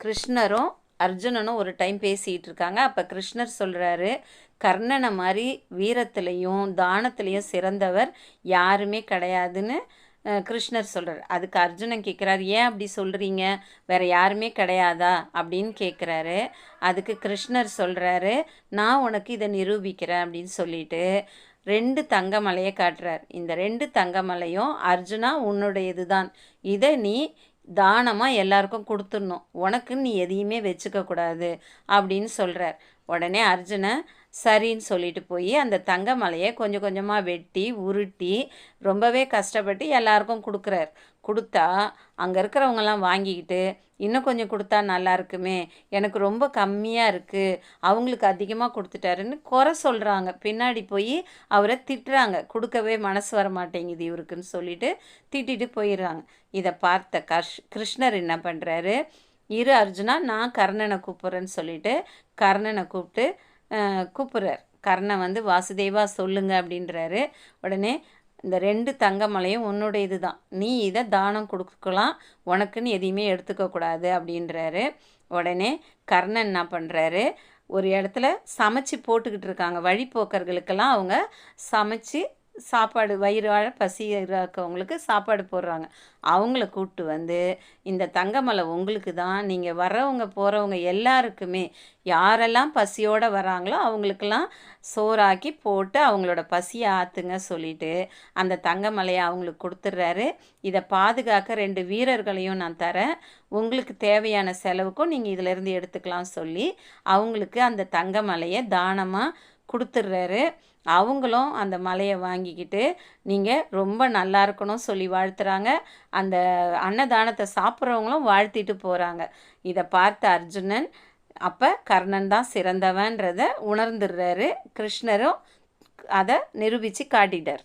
கிருஷ்ணரும் அர்ஜுனனும் ஒரு டைம் பேசிகிட்டு இருக்காங்க. அப்போ கிருஷ்ணர் சொல்கிறாரு, கர்ணனை மாதிரி வீரத்துலேயும் தானத்துலேயும் சிறந்தவர் யாருமே கிடையாதுன்னு கிருஷ்ணர் சொல்கிறார். அதுக்கு அர்ஜுனன் கேட்குறாரு, ஏன் அப்படி சொல்கிறீங்க, வேறு யாருமே கிடையாதா அப்படின்னு கேட்குறாரு. அதுக்கு கிருஷ்ணர் சொல்கிறாரு, நான் உனக்கு இதை நிரூபிக்கிறேன் அப்படின்னு சொல்லிட்டு 2 தங்க மலையை காட்டுறார். இந்த 2 தங்க மலையும் அர்ஜுனா உன்னுடையது தான், இதை நீ தானமாக எல்லாருக்கும் கொடுத்துடணும், உனக்குன்னு நீ எதையுமே வச்சுக்கக்கூடாது அப்படின்னு சொல்கிறார். உடனே அர்ஜுனன் சரின்னு சொல்லிட்டு போய் அந்த தங்க மலையை கொஞ்சம் கொஞ்சமாக வெட்டி உருட்டி ரொம்பவே கஷ்டப்பட்டு எல்லாருக்கும் கொடுக்குறார். கொடுத்தா அங்கே இருக்கிறவங்கெல்லாம் வாங்கிக்கிட்டு, இன்னும் கொஞ்சம் கொடுத்தா நல்லா இருக்குமே, எனக்கு ரொம்ப கம்மியாக இருக்குது, அவங்களுக்கு அதிகமாக கொடுத்துட்டாருன்னு குறை சொல்கிறாங்க. பின்னாடி போய் அவரை திட்டுறாங்க, கொடுக்கவே மனசு வர மாட்டேங்குது இவருக்குன்னு சொல்லிட்டு திட்டிட்டு போயிடுறாங்க. இதை பார்த்த கிருஷ்ணர் என்ன பண்ணுறாரு, இரு அர்ஜுனா, நான் கர்ணனை கூப்பிட்றேன்னு சொல்லிட்டு கர்ணனை கூப்பிட்றார். கர்ணன் வந்து வாசுதேவா சொல்லுங்க அப்படின்றாரு. உடனே இந்த 2 தங்க மலையும் உன்னுடையது தான், நீ இதை தானம் கொடுக்கலாம், உனக்குன்னு எதையுமே எடுத்துக்கக்கூடாது அப்படின்றாரு. உடனே கர்ணன் என்ன பண்ணுறாரு, ஒரு இடத்துல சமைச்சு போட்டுக்கிட்டு இருக்காங்க. வழிப்போக்கர்களுக்கெல்லாம் அவங்க சமைச்சு சாப்பாடு வயிறார பசி இருக்கவங்களுக்கு சாப்பாடு போடுறாங்க. அவங்கள கூப்பிட்டு வந்து, இந்த தங்கமலை உங்களுக்கு தான், நீங்கள் வர்றவங்க போகிறவங்க எல்லாருக்குமே யாரெல்லாம் பசியோடு வராங்களோ அவங்களுக்கெல்லாம் சோறாக்கி போட்டு அவங்களோட பசியை ஆற்றுங்க சொல்லிட்டு அந்த தங்கமலையை அவங்களுக்கு கொடுத்துட்றாரு. இதை பாதுகாக்க 2 வீரர்களையும் நான் தரேன், உங்களுக்கு தேவையான செலவுக்கும் நீங்கள் இதிலேருந்து எடுத்துக்கலாம் சொல்லி அவங்களுக்கு அந்த தங்கமலையை தானமாக கொடுத்துட்றாரு. அவங்களும் அந்த மலையை வாங்கிக்கிட்டு நீங்கள் ரொம்ப நல்லா இருக்கணும் சொல்லி வாழ்த்துறாங்க. அந்த அன்னதானத்தை சாப்பிட்றவங்களும் வாழ்த்திட்டு போகிறாங்க. இதை பார்த்த அர்ஜுனன் அப்போ கர்ணன் தான் சிறந்தவன்றதை உணர்ந்துடுறாரு. கிருஷ்ணரும் அதை நிரூபித்து காட்டிட்டார்.